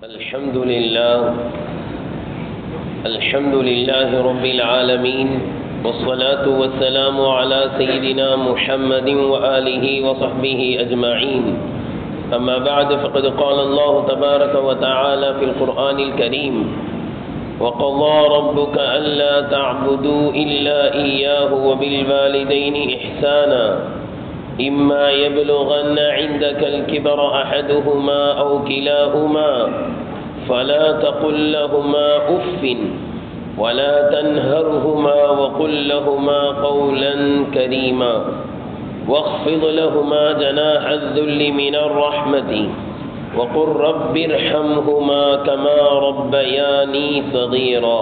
الحمد لله رب العالمين، والصلاة والسلام على سيدنا محمد وآله وصحبه أجمعين. أما بعد، فقد قال الله تبارك وتعالى في القرآن الكريم: وقضى ربك ألا تعبدوا إلا إياه وبالوالدين إحسانا إما يبلغن عندك الكبر أحدهما أو كلاهما فلا تقل لهما أف ولا تنهرهما وقل لهما قولا كريما واخفض لهما جناح الذل من الرحمة وقل رب ارحمهما كما ربياني صغيرا.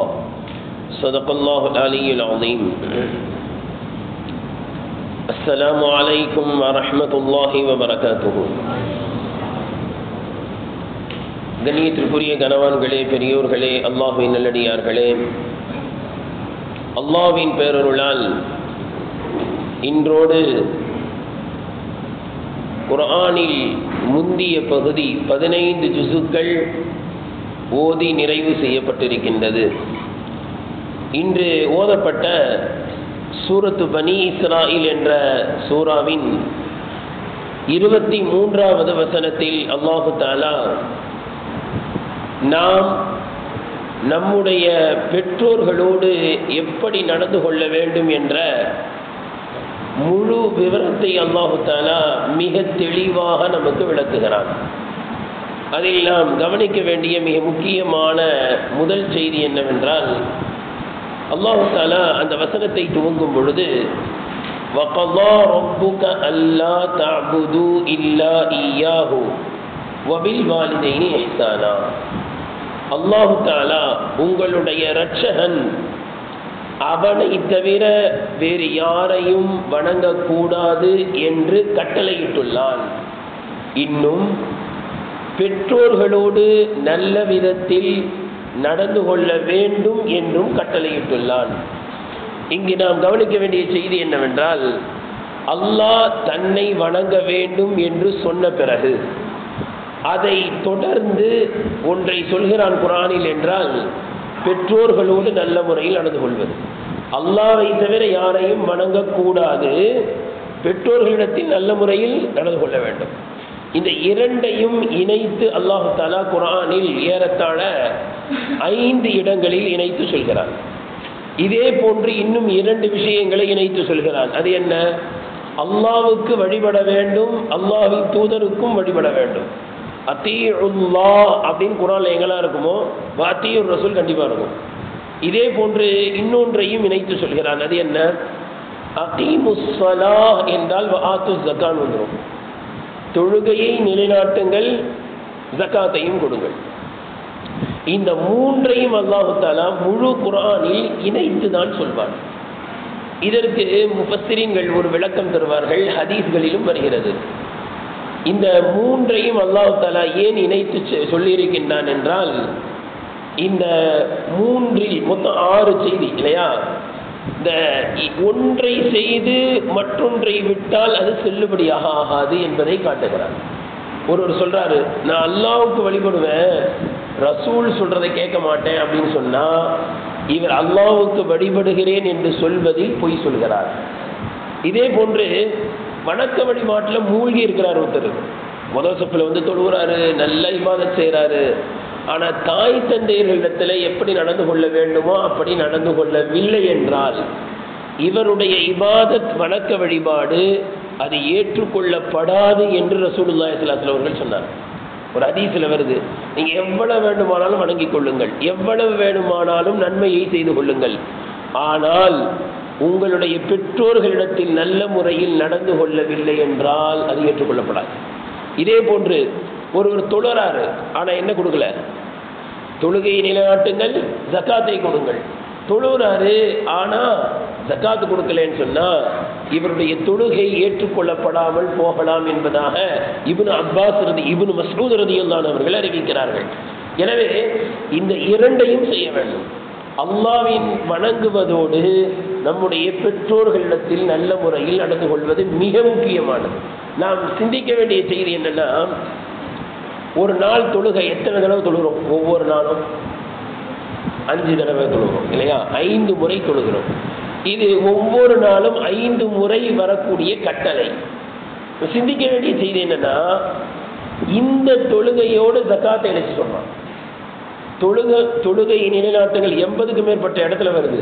صدق الله العلي العظيم. السلام عليكم ورحمة الله وبركاته. கண்ணியத்திற்குரிய கணவான்களே, பெரியோர்களே, அல்லாஹ்வின் நல்லடியார்களே, அல்லாஹ்வின் பேரருளால் இன்றோடு குர்ஆனில் முந்திய பகுதி 15 ஜுசுக்கள் ஓதி நிறைவு செய்யப்பட்டிருக்கின்றது. இன்று ஓதப்பட்ட சூரத்து பனி இஸ்ராயில் என்ற சூராவின் 23வது வசனத்தில் அல்லாஹு தஆலா நாம் நம்முடைய பெற்றோர்களோடு எப்படி நடந்து கொள்ள வேண்டும் என்ற முழு விவரத்தை அல்லாஹு தஆலா மிக தெளிவாக நமக்கு விளக்குகிறான். அதில் நாம் கவனிக்க வேண்டிய மிக முக்கியமான முதல் செய்தி என்னவென்றால், அல்லாஹு தஆலா அந்த வசனத்தை துவங்கும் பொழுது வகதா ரப்புக அல்லா தஅபுது இல்லா இய்யாஹு வபில் வாலிதைனி இஹ்சானா. அல்லாஹு தஆலா உங்களுடைய இரட்சகன் அவனை தவிர வேறு யாரையும் வணங்கக்கூடாது என்று கட்டளையிட்டுள்ளான். இன்னும் பெற்றோர்களோடு நல்ல விதத்தில் நடந்து கொள்ள வேண்டும் என்றும் கட்டளையிட்டுள்ளான். இங்கு நாம் கவனிக்க வேண்டிய செய்தி என்னவென்றால், அல்லாஹ் தன்னை வணங்க வேண்டும் என்று சொன்ன பிறகு அதை தொடர்ந்து ஒன்றை சொல்கிறான் குர்ஆனில் என்றால், பெற்றோர்களோடு நல்ல முறையில் நடந்து கொள்வது. அல்லாஹ்வை தவிர யாரையும் வணங்கக்கூடாது, பெற்றோர்களிடத்தில் நல்ல முறையில் நடந்து கொள்ள வேண்டும். இந்த இரண்டையும் இணைத்து அல்லாஹு தஆலா குர்ஆனில் ஏறத்தாழ 5 இடங்களில் இணைத்து சொல்கிறான். இதே போன்று இன்னும் 2 விஷயங்களை இணைத்து சொல்கிறான். அது என்ன? அல்லாஹ்வுக்கு வழிபட வேண்டும், அல்லாஹ்வின் தூதருக்கும் வழிபட வேண்டும். அத்தீஉல்லாஹ் அப்படின்னு குர்ஆன்ல எங்கெல்லாம் இருக்குமோ வஅத்தீஉர் ரசூல் கண்டிப்பாக இருக்கும். இதே போன்று இன்னொன்றையும் இணைத்து சொல்கிறான். அது என்ன? அகீமுஸ் ஸலாஹ் என்றால் வஆத்துஸ் ஸகாத் வந்துடும். தொழுகையை நிலைநாட்டுங்கள், ஜகாத்தையும் கொடுங்கள். இந்த 3ஐயும் அல்லாஹு தஆலா முழு குர்ஆனில் இணைத்து தான் சொல்வார். இதற்கு முஃபஸ்ஸிரீன்கள் ஒரு விளக்கம் தருவார்கள், ஹதீஸ்களிலும் வருகிறது. இந்த 3ஐயும் அல்லாஹு தஆலா ஏன் இணைத்து சொல்லியிருக்கின்றான் என்றால், இந்த 3இல் மொத்தம் 6 செய்தி இல்லையா? இந்த ஒன்றை செய்து மற்றொன்றை விட்டால் அது செல்லுபடியாக ஆகாது என்பதை காட்டுகிறார். ஒருவர் சொல்றாரு, நான் அல்லாஹ்வுக்கு வழிபடுவேன், ரசூல் சொல்றதை கேட்க மாட்டேன் அப்படின்னு சொன்னா, இவர் அல்லாஹ்வுக்கு வழிபடுகிறேன் என்று சொல்வதில் பொய் சொல்கிறார். இதே போன்று வணக்க வழிபாட்டில் மூழ்கி இருக்கிறார் ஒருத்தர். முதல் சப்பில் வந்து தொழுகிறாரு, நல்ல இபாதத் செய்கிறாரு, ஆனால் தாய் தந்தையர்களிடத்தில் எப்படி நடந்து கொள்ள வேண்டுமோ அப்படி நடந்து கொள்ளவில்லை என்றால் இவருடைய இபாதத் வணக்க வழிபாடு அது ஏற்றுக்கொள்ளப்படாது என்று ரசூலுல்லாஹி ஸல்லல்லாஹு அலைஹி வஸல்லம் சொன்னார். ஒரு ஹதீஸில் வருது, நீங்கள் எவ்வளவு வேண்டுமானாலும் வணங்கிக் கொள்ளுங்கள், எவ்வளவு வேண்டுமானாலும் நன்மையை செய்து கொள்ளுங்கள், ஆனால் உங்களுடைய பெற்றோர்களிடத்தில் நல்ல முறையில் நடந்து கொள்ளவில்லை என்றால் அது ஏற்றுக்கொள்ளப்படாது. இதே போன்று ஒருவர் தொழுறாரு, ஆனால் என்ன கொடுக்கல? தொழுகையை நிலைநாட்டுங்கள், ஜகாத்தை கொடுங்கள். தொழுறாரு, ஆனால் ஜகாத்து கொடுக்கலன்னு சொன்னால் இவருடைய தொழுகை ஏற்றுக்கொள்ளப்படாமல் போகலாம் என்பதாக இப்னு அப்பாஸ் இப்னு மஸ்ஊத் ரலியல்லாஹு அவர்கள் அறிவிக்கிறார்கள். எனவே இந்த 2ஐயும் செய்ய வேண்டும். அல்லாஹ்வின் வணங்குவதோடு நம்முடைய பெற்றோர்களிடத்தில் நல்ல முறையில் நடந்து கொள்வது மிக முக்கியமானது. நாம் சிந்திக்க வேண்டிய செய்தி என்னன்னா, ஒரு நாள் தொழுகை எத்தனை தடவை தொழுகிறோம்? ஒவ்வொரு நாளும் 5 தடவை தொழுகிறோம் இல்லையா? 5 முறை தொழுகிறோம். இது ஒவ்வொரு நாளும் 5 முறை வரக்கூடிய கட்டளை. சிந்திக்க வேண்டிய செய்தி என்னன்னா, இந்த தொழுகையோடு ஜக்காத்தை இணைச்சு சொல்றான். தொழுகை நிலைநாட்டங்கள் 80க்கும் மேற்பட்ட இடத்துல வருது.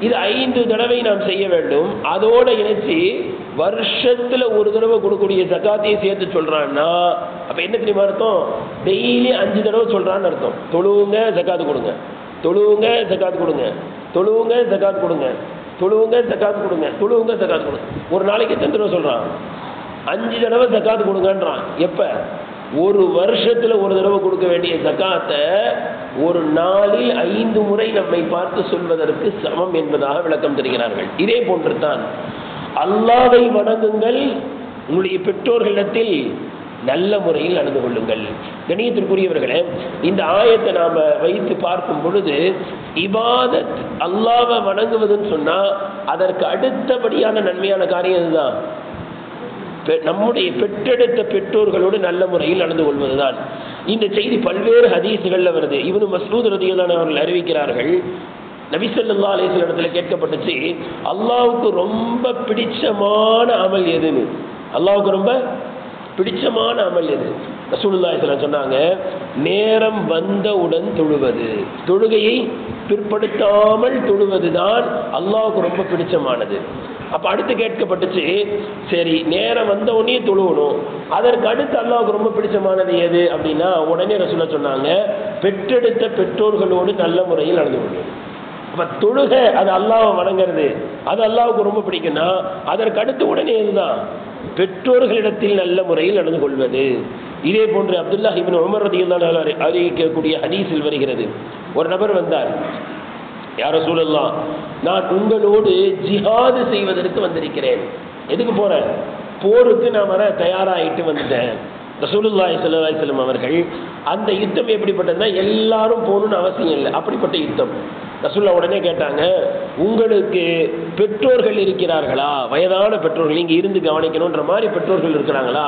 இது 5 தடவை நாம் செய்ய வேண்டும். அதோட இணைச்சு வருஷத்துல ஒரு தடவை கொடுக்கக்கூடிய ஜக்காத்தையும் சேர்த்து சொல்றான்னா அப்ப என்ன தெரியுமா அர்த்தம்? டெய்லி 5 தடவை சொல்றான்னு அர்த்தம். தொழுவுங்க ஜக்காத்து கொடுங்க, தொழுவுங்க ஜக்காத்து கொடுங்க, தொழுவுங்க ஜக்காத்து கொடுங்க, தொழுவுங்க ஜக்காத்து கொடுங்க, தொழுவுங்க ஜக்காத்து கொடுங்க. ஒரு நாளைக்கு எத்தனை தடவை சொல்றான்? 5 தடவை ஜக்காத்து கொடுங்கன்றான். எப்ப? ஒரு வருஷத்துல ஒரு தடவை கொடுக்க வேண்டிய ஜக்காத்தை ஒரு நாளில் 5 முறை நம்மை பார்த்து சொல்வதற்கு சமம் என்பதாக விளக்கம் தருகிறார்கள். இதே போன்று தான் அல்லாஹ்வை வணங்குங்கள், உங்களுடைய பெற்றோர்களிடத்தில் நல்ல முறையில் நடந்து கொள்ளுங்கள். கணியத்திற்குரியவர்களே, இந்த ஆயத்தை நாம வைத்து பார்க்கும் பொழுது இபாதத் அல்லாஹ்வை வணங்குவதுன்னு சொன்னா அதற்கு அடுத்தபடியான நன்மையான காரியம் இதுதான். நம்முடைய பெற்றெடுத்த பெற்றோர்களோடு நல்ல முறையில் நடந்து கொள்வதுதான். இந்த செய்தி பல்வேறு ஹதீஸ்கள்ல வருது. இப்னு மஸ்ஊத் ரலியல்லாஹு அவர்கள் அறிவிக்கிறார்கள், நபி ஸல்லல்லாஹு அலைஹி வஸல்லம் இடத்துல கேட்கப்பட்டுச்சு, அல்லாஹ்வுக்கு ரொம்ப பிடிச்சமான அமல் எதுன்னு. அல்லாஹ்வுக்கு ரொம்ப பிடிச்சமான அமல் எது? ரசூலுல்லாஹி ஸல்லல்லாஹு அலைஹி சொன்னாங்க, நேரம் வந்தவுடன் தொழுவது, தொழுகையை பிற்படுத்தாமல் தொழுவதுதான் அல்லாஹ்வுக்கு ரொம்ப பிடிச்சமானது. அப்ப அடுத்து கேட்கப்பட்டுச்சு, சரி நேரம் வந்த உடனே தொழுவணும், அதற்கு அடுத்து அல்லாஹ்வுக்கு ரொம்ப பிடிச்சமானது எது அப்படின்னா உடனே ரசூலுல்லாஹ் சொன்னாங்க, பெற்றெடுத்த பெற்றோர்களோடு நல்ல முறையில் நடந்து கொள்வது. அப்ப தொழுக அது அல்லாஹ்வை வணங்குறது, அது அல்லாஹ்வுக்கு ரொம்ப பிடிக்கும்னா அதற்கு அடுத்து உடனே இதுதான் பெற்றோர்களிடத்தில் நல்ல முறையில் நடந்து கொள்வது. இதே போன்று அப்துல்லாஹ் இப்னு உமர் ரலியல்லாஹு அன்ஹு அறிவிக்கக்கூடிய ஹதீஸில் வருகிறது, ஒரு நபர் வந்தார், யா ரசூலல்லாஹ், நான் உங்களோடு ஜிஹாது செய்வதற்கு வந்திருக்கிறேன். எதுக்கு போறேன்? போருக்கு நான் வர தயாராகிட்டு வந்துட்டேன். ரசூலுல்லாஹி ஸல்லல்லாஹு அலைஹி வஸல்லம் அவர்கள் அந்த யுத்தம் எப்படிப்பட்டதுன்னா எல்லாரும் போகணும்னு அவசியம் இல்லை, அப்படிப்பட்ட யுத்தம். ரசூலுல்லாஹ் உடனே கேட்டாங்க, உங்களுக்கு பெற்றோர்கள் இருக்கிறார்களா? வயதான பெற்றோர்கள் இங்கே இருந்து கவனிக்கணுன்ற மாதிரி பெற்றோர்கள் இருக்கிறாங்களா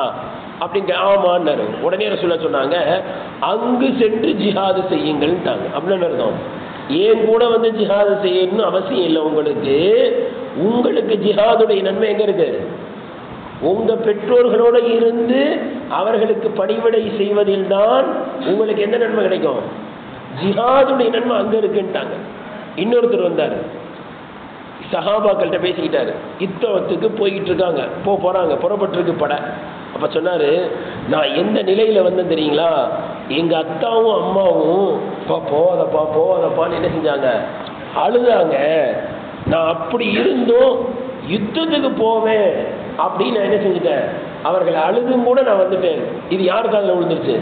அப்படிங்க. ஆமான்னாரு. உடனே ரசூலுல்லாஹ் சொன்னாங்க, அங்கு சென்று ஜிஹாது செய்யுங்கள்ட்டாங்க. அப்படின்னு அர்த்தம், ஏன் கூட வந்து ஜிஹாது செய்யணும்னு அவசியம் இல்லை. உங்களுக்கு ஜிஹாதுடைய நன்மை எங்க இருக்கு? உங்க பெற்றோர்களோட இருந்து அவர்களுக்கு பணிவிடை செய்வதில் தான் உங்களுக்கு எந்த நன்மை கிடைக்கும்? ஜிஹாதுடைய நன்மை அங்க இருக்குன்ட்டாங்க. இன்னொருத்தர் வந்தார், சஹாபாக்கள்கிட்ட பேசிக்கிட்டாரு, யுத்தத்துக்கு போய்கிட்டு இருக்காங்க, போறாங்க, புறப்பட்டிருக்கு பட. அப்ப சொன்னாரு, நான் எந்த நிலையில வந்தேன் தெரியுங்களா? எங்க அத்தாவும் அம்மாவும் போவாதப்பான்னு என்ன செஞ்சாங்க? அழுதாங்க. நான் அப்படி இருந்தும் யுத்தத்துக்கு போவேன் அப்படின்னு நான் என்ன செஞ்சுட்டேன்? அவர்கள் அழுதும் கூட நான் வந்துட்டேன். இது யார் காதுல விழுந்துருச்சு?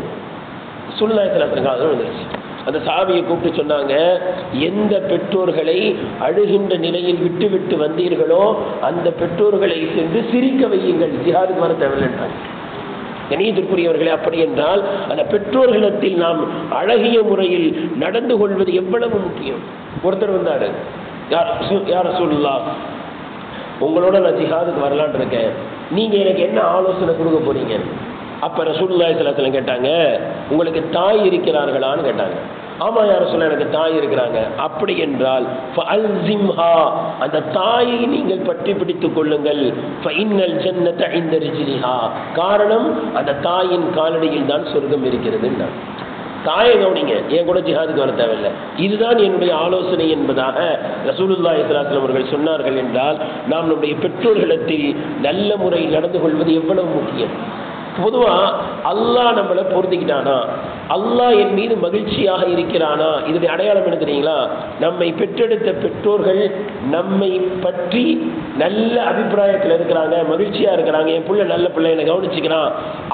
சுல்லாயத்தில் காதுல விழுந்துருச்சு. அந்த சாவியை கூப்பிட்டு சொன்னாங்க, எந்த பெற்றோர்களை அழுகின்ற நிலையில் விட்டு விட்டு வந்தீர்களோ அந்த பெற்றோர்களை சென்று சிரிக்க வையுங்கள், ஜிஹாதுக்கு வர தேவையில்லைன்றாங்க. கணியத்திற்குரியவர்களே, அப்படி என்றால் அந்த பெற்றோர்களிடத்தில் நாம் அழகிய முறையில் நடந்து கொள்வது எவ்வளவு முக்கியம். ஒருத்தர் வந்தாரு, யார் ரசூலுல்லாஹ், உங்களோட நான் ஜிஹாதுக்கு வரலான் இருக்கேன், நீங்க எனக்கு என்ன ஆலோசனை கொடுக்க போறீங்க? அப்ப ரசூலுல்லாஹி ஸல்லல்லாஹு அலைஹி வஸல்லம் கேட்டாங்க, உங்களுக்கு தாய் இருக்கிறார்களான்னு கேட்டாங்க. ஆமா யா ரசூலுல்லாஹ், எனக்கு தாய் இருக்கிறாங்க. அப்படி என்றால் ஃபஅல்ஸிம்ஹா, அந்த தாயை நீங்கள் பற்றி பிடித்துக் கொள்ளுங்கள். ஃபஇன்னல் ஜன்னத இன்த ரிஜ்லிஹா, காரணம் அந்த தாயின் காலடியில் தான் சொர்க்கம் இருக்கிறது. தாயை கவனிங்க, என் கூட ஜிஹாதுக்கு வர தேவையில்லை, இதுதான் என்னுடைய ஆலோசனை என்பதாக ரசூலுல்லாஹி ஸல்லல்லாஹு அலைஹி வஸல்லம் அவர்கள் சொன்னார்கள். என்றால் நாம் நம்முடைய பெற்றோர்களிடத்தில் நல்ல முறையில் நடந்து கொள்வது எவ்வளவு முக்கியம். பொதுவா அல்லாஹ் நம்மளை பொருந்திக்கிட்டானா, அல்லாஹ் என் மீது மகிழ்ச்சியாக இருக்கிறானா, இதனுடைய அடையாளம் என்ன தெரியுங்களா? நம்மை பெற்றெடுத்த பெற்றோர்கள் நம்மை பற்றி நல்ல அபிப்பிராயத்தில் இருக்கிறாங்க, மகிழ்ச்சியா இருக்கிறாங்க, என் பிள்ளை நல்ல பிள்ளை என்னை கவனிச்சுக்கிறான்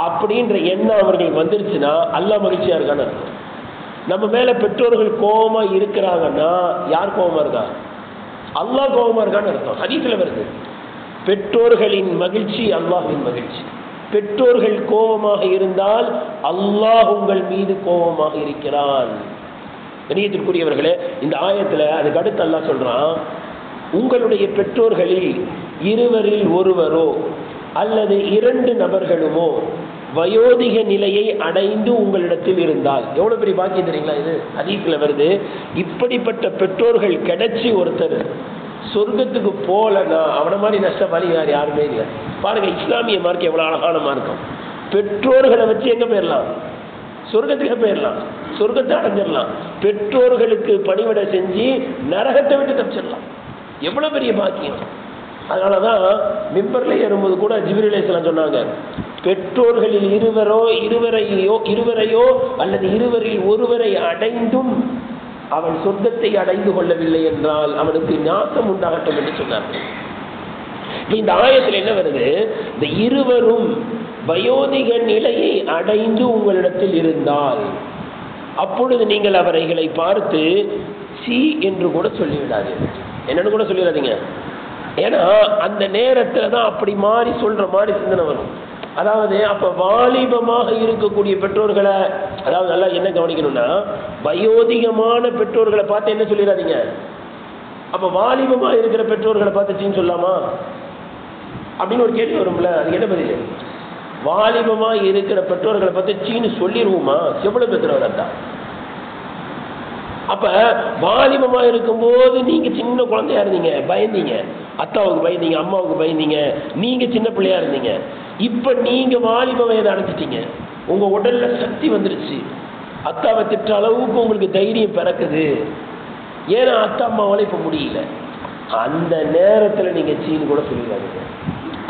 அப்படின்ற எண்ணம் அவர்களுக்கு வந்துருச்சுன்னா அல்லாஹ் மகிழ்ச்சியா இருக்கான்னு. நம்ம மேல பெற்றோர்கள் கோபமா இருக்கிறாங்கன்னா யார் கோபமா இருக்கா? அல்லாஹ் கோபமா இருக்கான்னு அர்த்தம். ஹதீஸ்ல வருது, பெற்றோர்களின் மகிழ்ச்சி அல்லாஹ்வின் மகிழ்ச்சி. பெற்றோர்கள் கோபமாக இருந்தால் அல்லாஹ் உங்கள் மீது கோபமாக இருக்கிறான். கணியத்திற்குரியவர்களே, இந்த ஆயத்துல அதுக்கு அடுத்து அல்லாஹ் சொல்றான், உங்களுடைய பெற்றோர்களில் இருவரில் ஒருவரோ அல்லது 2 நபர்களுமோ வயோதிக நிலையை அடைந்து உங்களிடத்தில் இருந்தால். எவ்வளவு பெரிய பாக்கியம் தெரியுங்களா? இது ஹதீஸ்ல வருது. இப்படிப்பட்ட பெற்றோர்கள் கிடைச்சி ஒருத்தர் சொர்க்கத்துக்கு போலன்னா அவனை மாதிரி நஷ்டவாளி வேறு யாருமே இல்லை. பாருங்க, இஸ்லாமிய மார்க்கம் எவ்வளவு அழகான மார்க்கம். பெற்றோர்களை வச்சு எங்க போயிடலாம்? சொர்க்கத்துக்கு போயிடலாம், சொர்க்கத்தை அடைஞ்சிடலாம். பெற்றோர்களுக்கு பணிவிடை செஞ்சு நரகத்தை விட்டு தப்பிச்சிடலாம். எவ்வளவு பெரிய பாக்கியம்! அதனாலதான் மிம்பர்ல ஏறும்போது கூட ஜிப்ரீல் அலைஹிஸ்ஸலாம் சொன்னாங்க, பெற்றோர்களில் இருவரையோ அல்லது இருவரில் ஒருவரை அடைந்தும் அவன் சொர்க்கத்தை அடைந்து கொள்ளவில்லை என்றால் அவனுக்கு நாசம் உண்டாகட்டும் என்று சொன்னார்கள். இந்த ஆயத்தில் என்ன வருது? இந்த இருவரும் வயோதிக நிலையை அடைந்து உங்களிடத்தில் இருந்தால் அப்பொழுது நீங்கள் அவர்களை பார்த்து சி என்று கூட சொல்லிவிடாதீர்கள். என்னன்னு கூட சொல்லிடாதீங்க. ஏன்னா அந்த நேரத்தில் தான் அப்படி மாறி சொல்ற மாதிரி சிந்தனை வரும். அதாவது அப்ப வாலிபமாக இருக்கக்கூடிய பெற்றோர்களை, அதாவது நல்லா என்ன கவனிக்கணும்னா, வயோதிகமான பெற்றோர்களை பார்த்து என்ன சொல்லிடாதீங்க. அப்ப வாலிபமா இருக்கிற பெற்றோர்களை பார்த்து சீன்னு சொல்லாமா அப்படின்னு ஒரு கேள்வி வரும்ல. அதுக்கு என்ன பதில்? வாலிபமா இருக்கிற பெற்றோர்களை பார்த்து சீன்னு சொல்லிடுவோமா? எவ்வளவு பெற்றோர் தான். அப்ப வாலிபமா இருக்கும்போது நீங்க சின்ன குழந்தையா இருந்தீங்க, பயந்தீங்க, அத்தாவுக்கு பயந்தீங்க, அம்மாவுக்கு பயந்தீங்க, நீங்க சின்ன பிள்ளையா இருந்தீங்க. இப்ப நீங்க வாலிப வயதை அடைஞ்சிட்டீங்க, உங்க உடல்ல சக்தி வந்துருச்சு, அத்தாவை திட்ட அளவுக்கு உங்களுக்கு தைரியம் பிறக்குது. ஏன்னா அத்தா அம்மாவால இப்ப முடியல. அந்த நேரத்துல நீங்க சீன் கூட சொல்லிடாதீங்க.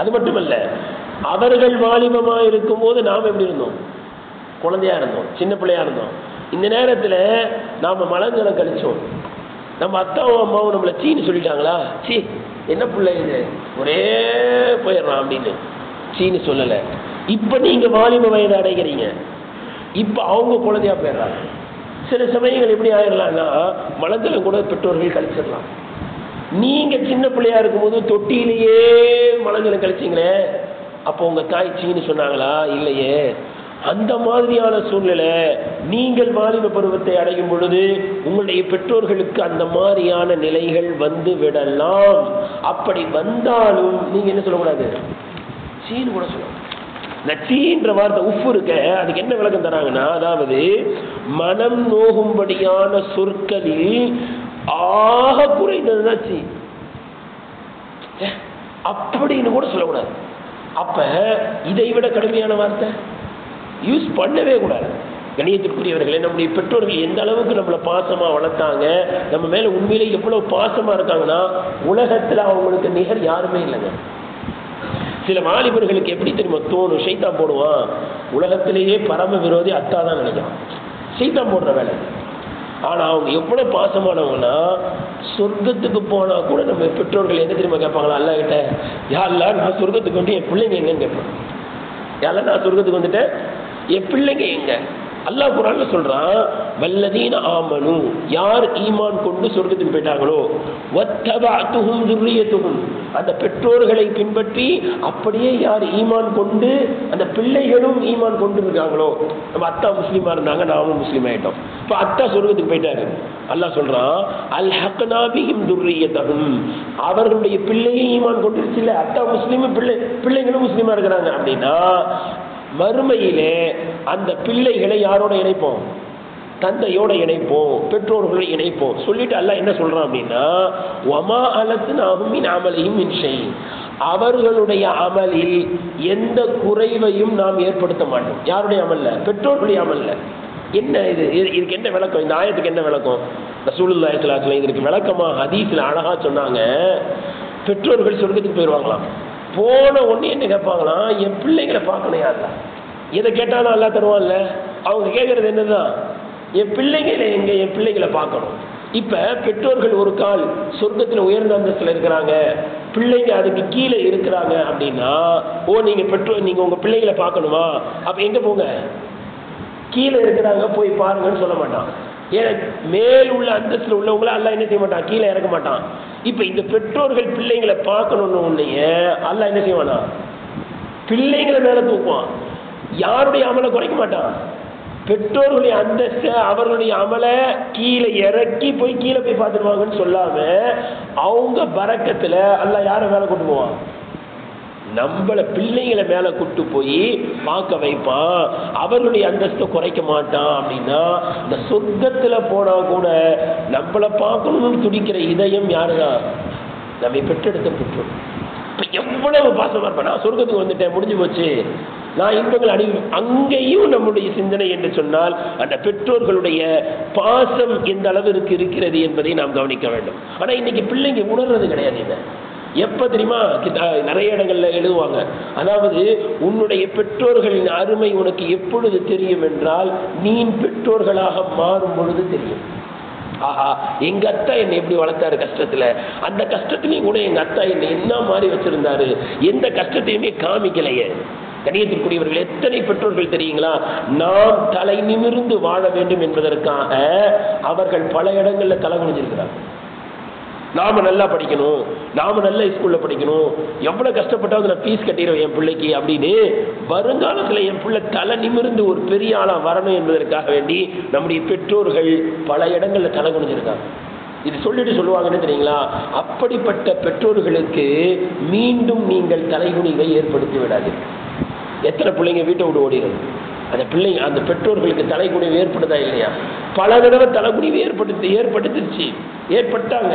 அது மட்டுமல்ல, அவர்கள் வாலிபமா இருக்கும் போது நாம் எப்படி இருந்தோம்? குழந்தையா இருந்தோம், சின்ன பிள்ளையா இருந்தோம். இந்த நேரத்துல நாம மலங்களை கழிச்சோம். நம்ம அத்தாவும் அம்மாவும் நம்மள சீன்னு சொல்லிட்டாங்களா, சீ என்ன பிள்ளை இது ஒரே போயிடறான் அப்படின்னு சீன்னு சொல்லல. இப்ப நீங்க வாலிப வயதை அடைகிறீங்க, இப்ப அவங்க குழந்தையா போயிடுறாங்க. சில சமயங்கள் எப்படி ஆயிடலாம்னா, மலங்களை கூட பெற்றோர்கள் கழிச்சிடலாம். நீங்க சின்ன பிள்ளையா இருக்கும்போது தொட்டிலேயே மலங்களை கழிச்சிங்களே, அப்போ உங்க தாய் சீன்னு சொன்னாங்களா? இல்லையே. அந்த மாதிரியான சூழ்நிலை நீங்கள் வாலிப பருவத்தை அடையும் பொழுது உங்களுடைய பெற்றோர்களுக்கு அந்த மாதிரியான நிலைகள் வந்து விடலாம். அப்படி வந்தாலும் நீங்க என்ன சொல்லக்கூடாது? சீன்னு கூட சொல்லலாம். இந்த சீன்ற வார்த்தை உப்பு இருக்க, அதுக்கு என்ன விளக்கம் தராங்கன்னா, அதாவது மனம் நோகும்படியான சொற்களில் ஆக குறைந்ததுதான் சீ அப்படின்னு கூட சொல்லக்கூடாது. அப்ப இதை விட கடுமையான வார்த்தை யூஸ் பண்ணவே கூடாது. கணியத்திற்குரியவர்களே, நம்முடைய பெற்றோர்கள் எந்த அளவுக்கு நம்மளை பாசமா வளர்த்தாங்க, நம்ம மேல உண்மையிலே எவ்வளவு பாசமா இருக்காங்கன்னா, உலகத்துல அவங்களுக்கு நிகர் யாருமே இல்லைங்க. சில வாலிபர்களுக்கு எப்படி தெரியுமா தோணும்? ஷைத்தான் போடுவான், உலகத்திலேயே பரம விரோதி அத்தா தான் நினைக்கிறான், ஷைத்தான் போடுற வேலை. ஆனா அவங்க எவ்வளவு பாசமானவங்கன்னா, சொர்க்கத்துக்கு போனா கூட நம்ம பெற்றோர்கள் என்ன தெரியுமா கேட்பாங்களா? அல்லா கிட்ட, யாரெல்லாம் நான் சொர்க்கத்துக்கு வந்து என் பிள்ளைங்க எங்கன்னு கேட்பேன். யாரெல்லாம் நான் சொர்க்கத்துக்கு வந்துட்டேன், என் பிள்ளைங்க எங்க? அல்லாஹ் குர்ஆன்ல சொல்றான், வல்லதீன ஆமனு, யார் ஈமான் கொண்டு சொர்க்கத்துக்கு போயிட்டாங்களோ, வத்தபஅத்துஹும் ذُرِّيَّتُهُம், அந்த பெற்றோர்களை பின்பற்றி அப்படியே யார் ஈமான் கொண்டு அந்த பிள்ளைகளும் ஈமான் கொண்டு இருக்காங்களோ, நம்ம அத்தா முஸ்லீமா இருந்தாங்க, நாமும் முஸ்லீம் ஆயிட்டோம், இப்போ அத்தா சொர்க்கத்துக்கு போயிட்டாரு. அல்லாஹ் சொல்றான், அல்ஹக்னா பிஹிம் ذُرِّيَّتَهُம், அவர்களுடைய பிள்ளையும் ஈமான் கொண்டுருச்சு இல்லை, அத்தா முஸ்லீமும் பிள்ளைங்களும் முஸ்லீமா இருக்கிறாங்க அப்படின்னா, மறுமையிலே அந்த பிள்ளைகளை யாரோட இணைப்போம்? தந்தையோட இணைப்போம், பெற்றோர்களை இணைப்போம். சொல்லிட்டு அல்லாஹ் என்ன சொல்றான் அப்படின்னா, வமா அலத்னாஹும் மின் அமலிஹிம் மின் ஷை, அவர்களுடைய அமலில் எந்த குறைவையும் நாம் ஏற்படுத்த மாட்டோம். யாருடைய அமல்ல? பெற்றோர்களுடைய அமல்ல. என்ன இது? இதுக்கு என்ன விளக்கம்? இந்த ஆயத்துக்கு என்ன விளக்கம்? ரசூலுல்லாஹி ஸல்லல்லாஹு அலைஹி வஸல்லம் இதற்கு விளக்கமா ஹதீஸ்ல அழகா சொன்னாங்க. பெற்றோர்கள் சொர்க்கத்துக்கு போயிடுவாங்களாம். போன உடனே என்ன கேட்பாங்களாம்? என் பிள்ளைங்களை பார்க்கணும். யாருல எதை கேட்டாலும் அல்லா தருவான்ல. அவங்க கேட்கறது என்னதான்? என் பிள்ளைங்களை எங்க, என் பிள்ளைங்களை பார்க்கணும். இப்ப பெற்றோர்கள் ஒரு கால் சொர்க்கத்துல உயர்ந்த அந்தஸ்துல இருக்கிறாங்க, பிள்ளைங்க அதுக்கு கீழே இருக்கிறாங்க அப்படின்னா, ஓ நீங்க பெற்றோர், நீங்க உங்க பிள்ளைகளை பார்க்கணுமா? அப்ப எங்க போங்க? கீழே இருக்கிறாங்க போய் பாருங்கன்னு சொல்ல மாட்டான். ஏன்னா மேல் உள்ள அந்தஸ்துல உள்ளவங்கள அல்லாஹ் என்ன செய்ய மாட்டான்? கீழே இறக்க மாட்டான். இப்ப இந்த பெற்றோர்கள் பிள்ளைங்களை பார்க்கணும்னு உன்னையே அல்லாஹ் என்ன செய்வானா? பிள்ளைங்களை மேல தூக்குவான். யாருடைய அமலை குறைக்க மாட்டான். பெற்றோர்களுடைய அந்தஸ்து, அவர்களுடைய அமலை கீழே இறக்கி போய் கீழே போய் பார்த்துருவாங்கன்னு சொல்லாம, அவங்க பரக்கத்துல அல்லாஹ் யாரை மேல கொண்டு போவான்? நம்மள பிள்ளைங்களை மேல கூட்டு போய் பார்க்க வைப்பான், அவர்களுடைய அந்தஸ்தை குறைக்க மாட்டான். அப்படின்னா இந்த சொர்க்கத்துல போனா கூட நம்மளை பார்க்கணும்னு துடிக்கிற இதயம் யாருதான்? நம்மை பெற்றெடுத்த பெற்றோர். இப்ப எவ்வளவு பாசமா இருப்பேன், நான் சொர்க்கத்துக்கு வந்துட்டேன், முடிஞ்சு போச்சு, நான் இன்பங்கள் அங்கேயும் நம்முடைய சிந்தனை என்று சொன்னால் அந்த பெற்றோர்களுடைய பாசம் எந்த அளவிற்கு இருக்கிறது என்பதை நாம் கவனிக்க வேண்டும். ஆனா இன்னைக்கு பிள்ளைங்க உணர்றது கிடையாது. இதை எப்ப தெரியுமா? நிறைய இடங்கள்ல எழுதுவாங்க, அதாவது உன்னுடைய பெற்றோர்களின் அருமை உனக்கு எப்பொழுது தெரியும் என்றால் நீ பெற்றோர்களாக மாறும் பொழுது தெரியும். ஆஹா, எங்க அத்தா என்னை எப்படி வளர்த்தாரு கஷ்டத்துல, அந்த கஷ்டத்திலையும் கூட எங்க அத்தா என்னை என்ன மாதிரி வச்சிருந்தாரு, எந்த கஷ்டத்தையுமே காமிக்கலையே. கணியத்திற்குரியவர்கள் எத்தனை பெற்றோர்கள் தெரியுங்களா? நாம் தலை நிமிர்ந்து வாழ வேண்டும் என்பதற்காக அவர்கள் பல இடங்கள்ல தலை குனிஞ்சிருக்கிறாங்க. நாம நல்லா படிக்கணும், நாம நல்ல ஸ்கூல்ல படிக்கணும், எவ்வளவு கஷ்டப்பட்டாவது நான் ஃபீஸ் கட்டிடுவேன் என் பிள்ளைக்கு அப்படின்னு வருங்காலத்துல என் பிள்ளை தலை நிமிர்ந்து ஒரு பெரிய ஆளா வரணும் என்பதற்காக வேண்டி நம்முடைய பெற்றோர்கள் பல இடங்கள்ல தலை குனிஞ்சிருக்காங்க. இது சொல்லுவாங்கன்னு தெரியுங்களா? அப்படிப்பட்ட பெற்றோர்களுக்கு மீண்டும் நீங்கள் தலைகுனிவை ஏற்படுத்தி விடாதீர்கள். எத்தனை பிள்ளைங்க வீட்டை விட்டு ஓடிடுது? அந்த பிள்ளைங்க அந்த பெற்றோர்களுக்கு தலைகுனிவு ஏற்படுதா இல்லையா? பல தடவை தலைகுனிவு ஏற்பட்டாங்க.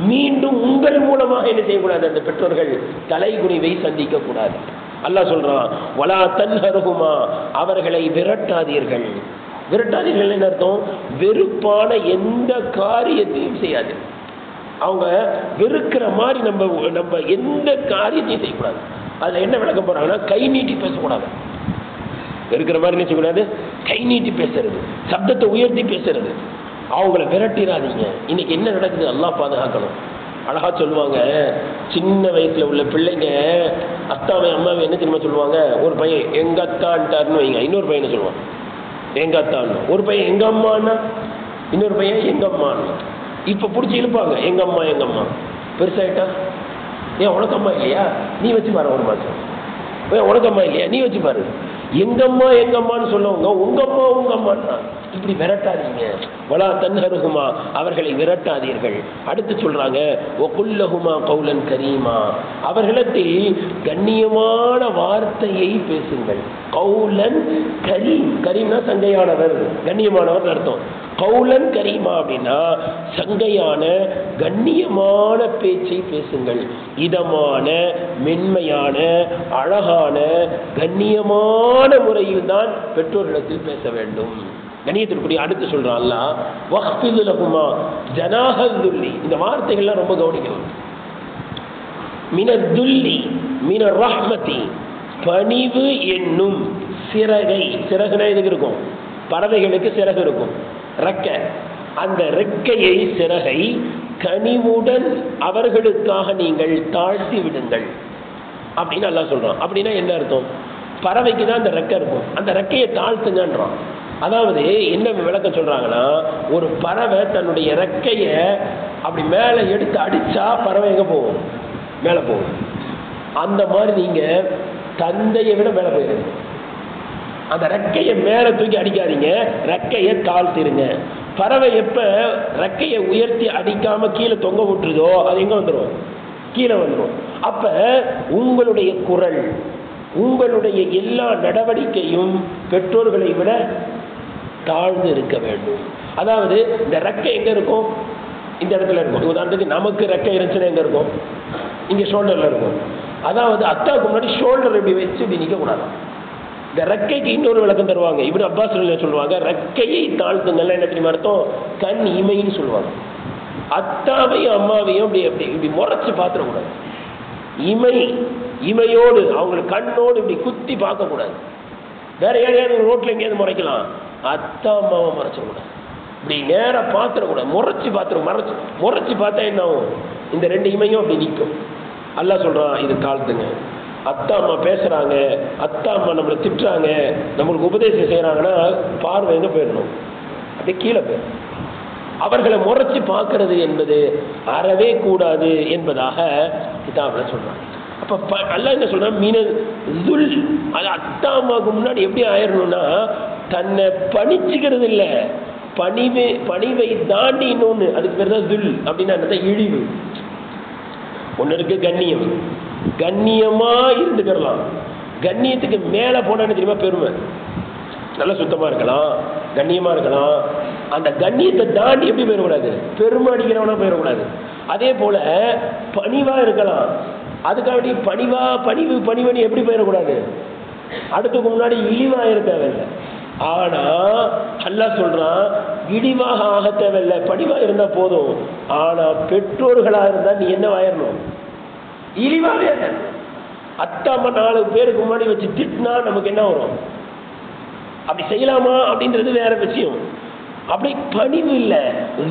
மீண்டும் உங்கள் மூலமாக என்ன செய்யக்கூடாது? அந்த பெற்றோர்கள் தலைகுனிவை சந்திக்க கூடாது. அல்லாஹ் சொல்றான், வலா தன்ஹருஹுமா, அவர்களை விரட்டாதீர்கள். விரட்டாதீர்கள் என்ன அர்த்தம்? வெறுப்பான எந்த காரியத்தையும் செய்யாது. அவங்க வெறுக்கிற மாதிரி நம்ம எந்த காரியத்தையும் செய்யக்கூடாது. அதுல என்ன விளக்க போறாங்கன்னா, கை நீட்டி பேசக்கூடாது. இருக்கிற மாதிரி என்ன செய்யக்கூடாது? கை நீட்டி பேசுறது, சப்தத்தை உயர்த்தி பேசுறது. அவங்கள விரட்டிடாதீங்க. இன்னைக்கு என்ன நடக்குது? அல்லாஹ் பாதுகாக்கணும். அழகா சொல்லுவாங்க, சின்ன வயசுல உள்ள பிள்ளைங்க அத்தாவை அம்மாவை என்ன தெரியுமா சொல்லுவாங்க? ஒரு பையன் எங்க அத்தான்ட்டாருன்னு வைங்க, இன்னொரு பையனை சொல்லுவான் எங்க அத்தான்னு. ஒரு பையன் எங்க அம்மான்னா, இன்னொரு பையன் எங்க அம்மான்னு. இப்ப பிடிச்சி இழுப்பாங்க, எங்க அம்மா எங்க அம்மா. பெருசாயிட்டா, ஏன் உனக்கு அம்மா இல்லையா? நீ வச்சு பாரு ஒரு மாசம். உனக்கு அம்மா இல்லையா? நீ வச்சு பாரு. எங்கம்மா எங்கம்மான்னு சொல்லுவாங்க, உங்கம்மா உங்கம்மான்னா. இப்படி விரட்டாதீங்க. வலா தன்ஹருஹுமா, அவர்களை விரட்டாதீர்கள். அடுத்து சொல்றாங்க, வகுல்லஹுமா கௌலன் கரீமா, அவர்களிடத்தில் கண்ணியமான வார்த்தையை பேசுங்கள். கௌலன் கரீம், கரீம்னா சங்கையானவர், கண்ணியமானவர் அர்த்தம். கௌலன் கரீமா அப்படின்னா சங்கையான கண்ணியமான பேச்சை பேசுங்கள். இதமான மென்மையான அழகான கண்ணியமான முறையில் தான் பெற்றோரிடத்தில் பேச வேண்டும். கண்ணியத்திற்குரிய அடுத்து சொல்றான் அல்லாஹ், வக்ஃபிது லஹுமா ஜனாஹல் துல்லி. இந்த வார்த்தைகள்லாம் ரொம்ப கவனிக்கணும். மினத் துல்லி மினர் ரஹ்மதி, பணிவு என்னும் சிறகை. சிறகுனா எதுக்கு இருக்கும்? பறவைகளுக்கு சிறகு இருக்கும், ரெக்கை. அந்த ரெக்கையை, சிறகை கனிவுடன் அவர்களுக்காக நீங்கள் தாழ்த்தி விடுங்கள் அப்படின்னு அல்லாஹ் சொல்றான். அப்படின்னா என்ன அர்த்தம்? பறவைக்கு தான் அந்த ரெக்கை இருக்கும், அந்த ரெக்கையை தாழ்த்துங்கன்றான். அதாவது என்ன விளக்கம் சொல்றாங்கன்னா, ஒரு பறவை தன்னுடைய ரெக்கைய அப்படி மேலே எடுத்து அடிச்சா பறவை எங்க போகும்? மேலே போகும். அந்த மாதிரி நீங்க தந்தையை விட மேலே போயிருங்க. அந்த ரெக்கையை மேலே தூக்கி அடிக்காதீங்க, ரெக்கையை தாழ்த்திருங்க. பறவை எப்ப ரெக்கையை உயர்த்தி அடிக்காம கீழே தொங்க விட்டுருதோ அது எங்க வந்துடும்? கீழே வந்துடும். அப்ப உங்களுடைய குரல், உங்களுடைய எல்லா நடவடிக்கையும் பெற்றோர்களை விட தாழ்ந்து இருக்க வேண்டும். அதாவது இந்த ரெக்கை எங்க இருக்கும்? இந்த இடத்துல இருக்கும். உதாரணத்துக்கு நமக்கு ரெக்கை இருந்துச்சுன்னா எங்க இருக்கும்? இங்க ஷோல்டர்ல இருக்கும். அதாவது அத்தாவுக்கு முன்னாடி ஷோல்டர் இப்படி வச்சு இப்படி நிக்க கூடாது. இந்த ரெக்கைக்கு இன்னொரு விளக்கம் தருவாங்க. இப்படி அப்பாஸ் சொல்லுவாங்க, ரெக்கையை தாழ்த்துங்கள்லாம் என்ன தெரியுமா அர்த்தம்? கண் இமைன்னு சொல்லுவாங்க. அத்தாவையும் அம்மாவையும் அப்படி அப்படி இப்படி முறைச்சு பார்த்துடக்கூடாது. இமையோடு அவங்களுக்கு கண்ணோடு இப்படி குத்தி பார்க்கக்கூடாது. வேற யாரையாவது ரோட்ல எங்கேயாவது முறைக்கலாம், அத்தா அம்மாவை முறைச்சிடக்கூடாது. இப்படி நேராக பார்த்துடக்கூடாது, முறைச்சு பார்த்தா என்ன ஆகும்? இந்த ரெண்டு இமையும் அப்படி நிற்கும். அல்லாஹ் சொல்றான், இது தாழ்த்துங்க. அத்தா அம்மா பேசுறாங்க, அத்தா அம்மா நம்மளை திட்டுறாங்க, நம்மளுக்கு உபதேசம் செய்யறாங்கன்னா பார்வை எங்க போயிடணும்? அப்படியே கீழே போயிடும். அவர்களை முறைச்சு பார்க்கறது என்பது அறவே கூடாது என்பதாக கிதாபில் சொல்றாங்க. அப்ப அல்லாஹ் என்ன சொல்றான்? மீனல் அது அத்தா அம்மாவுக்கு முன்னாடி எப்படி ஆயிரணும்னா, தன்னை பணிச்சுக்கிறது இல்லை, பணிவை தாண்டி இன்னொன்று, அதுக்கு பேர் தான் துல். அப்படின்னா இழிவு. ஒன்று இருக்கு கண்ணியம், கண்ணியமா இருந்துக்கலாம். கண்ணியத்துக்கு மேல போனா தெரியுமா பெருமை. நல்லா சுத்தமா இருக்கலாம், கண்ணியமா இருக்கலாம். அந்த கண்ணியத்தை தாண்டி எப்படி போயிடக்கூடாது, பெருமை அடிக்கிறவனா போயிடக்கூடாது. அதே போல பணிவா இருக்கலாம், அதுக்காக பணிவனி எப்படி போயிடக்கூடாது, அடுத்துக்கு முன்னாடி இழிவா இருக்க தேவையில்லை. ஆனா அல்லாஹ் சொல்றான், இழிவாக ஆக தேவையில்லை, பணிவா இருந்தா போதும். ஆனா பெற்றோர்களா இருந்தா நீ என்னவாயிரணும், இழிவாவே. அத்தாம 4 பேருக்கு முன்னாடி வச்சு திட்டினா நமக்கு என்ன வரும், அப்படி செய்யலாமா அப்படின்றது வேற விஷயம். அப்படி பணிவு இல்லை,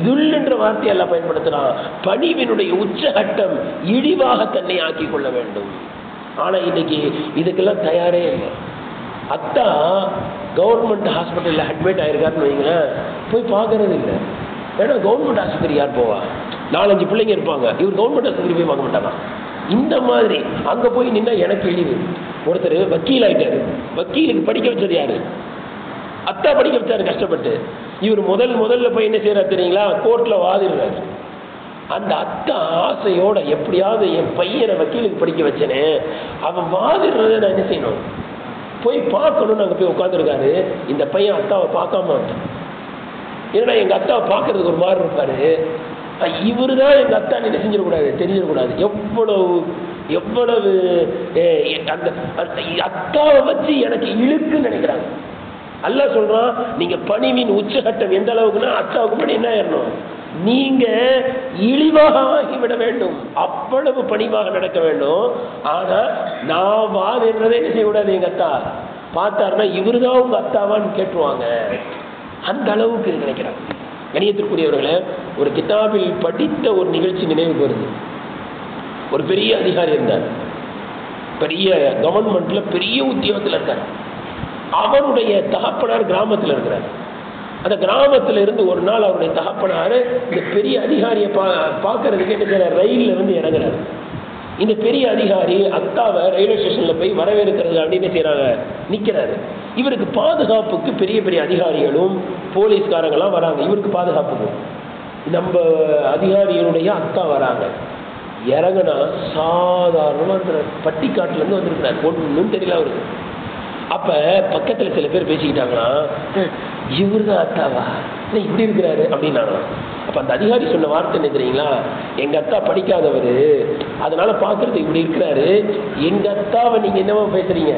துல்லுன்ற வார்த்தையை எல்லாம் பயன்படுத்துறான். பணிவினுடைய உச்சகட்டம் இழிவாக தன்னை ஆக்கி கொள்ள வேண்டும். ஆனா இன்னைக்கு இதுக்கெல்லாம் தயாரே இல்லை. அத்தா கவர்மெண்ட் ஹாஸ்பிட்டல்ல அட்மிட் ஆயிருக்காருன்னு வைங்களேன், போய் பார்க்கறது இல்லை. ஏன்னா கவர்மெண்ட் ஆஸ்பத்திரி யார் போவா, 4-5 பிள்ளைங்க இருப்பாங்க, இவர் கவர்மெண்ட் ஆஸ்பத்திரி போய் பார்க்க மாட்டாங்க. இந்த மாதிரி அங்க போய் நின்னா எனக்கு இழிவு. ஒருத்தர் வக்கீல் ஆயிட்டாரு, வக்கீலுக்கு படிக்க வச்சது யாரு, அத்தா படிக்க வச்சாரு கஷ்டப்பட்டு. இவர் முதல்ல போய் என்ன செய்யறாரு தெரியுங்களா, கோர்ட்ல வாதிடுறாரு. அந்த அத்தா ஆசையோட எப்படியாவது என் பையனை வக்கீலுக்கு படிக்க வச்சேனே, அவன் வாதிடுறத நான் என்ன செய்யணும், போய் பார்க்கணும்னு அங்கே போய் உட்காந்துருக்காரு. இந்த பையன் அத்தாவை பார்க்காம வந்தான். ஏன்னா எங்க அத்தாவை பார்க்கறதுக்கு ஒரு மாதிரி இருப்பாரு. இவரு தான் எங்க அத்தா என்ன செஞ்சிடக்கூடாது, தெரிஞ்சிடக்கூடாது. எவ்வளவு அந்த அத்தாவை வச்சு எனக்கு இழுக்குன்னு நினைக்கிறாங்க. அல்லாஹ் சொல்றான், நீங்க பணிவின் உச்சகட்டம் எந்த அளவுக்குன்னா அத்தாவுக்கு முன்னாடி என்ன ஆயிடணும், நீங்க இழிவாக ஆகிவிட வேண்டும், அவ்வளவு பணிவாக நடக்க வேண்டும். ஆனா நான் வாதிடுறதை என்ன செய்யக்கூடாது, எங்க அத்தா பார்த்தாருன்னா இவருதான் உங்க அத்தாவான்னு கேட்டுருவாங்க. அந்த அளவுக்கு நினைக்கிறாங்க. கணியத்திற்குரியவர்களே, ஒரு கிதாபில் படித்த ஒரு நிகழ்ச்சி நினைவுக்கு வருது. ஒரு பெரிய அதிகாரி இருந்தார், பெரிய கவர்மெண்ட்ல பெரிய உத்தியோகத்தில் இருக்கார். அவருடைய தகப்பனார் கிராமத்தில் இருக்கிறார். அந்த கிராமத்தில் இருந்து ஒரு நாள் அவருடைய தகப்பனார் இந்த பெரிய அதிகாரியை பார்க்கறதுக்கு என்ன செய்யறார், ரயில்ல வந்து இறங்குறாரு. இந்த பெரிய அதிகாரி அத்தாவை ரயில்வே ஸ்டேஷன்ல போய் வரவேற்கிறது அப்படின்னு செய்யறாங்க, நிக்கிறாரு. இவருக்கு பாதுகாப்புக்கு பெரிய பெரிய அதிகாரிகளும் போலீஸ்காரங்களாம் வராங்க. இவருக்கு பாதுகாப்புக்கு நம்ம அதிகாரிகளுடைய அத்தா வராங்க. இறங்குனா சாதாரணமா இருக்கிறார், பட்டிக்காட்டுல இருந்து வந்திருக்கிறார், ஒன்றும் தெரியல அவருக்கு. அப்ப பக்கத்துல சில பேர் பேசிக்கிட்டாங்களா, இவரு தான் அத்தாவா, இப்படி இருக்கிறாரு அப்படின்னாங்களாம். அப்ப அந்த அதிகாரி சொன்ன வார்த்தை என்ன தெரியுங்களா, எங்க அத்தா படிக்காதவரு, அதனால பாக்குறது இப்படி இருக்கிறாரு. எங்க அத்தாவை நீங்க என்னவோ பேசுறீங்க,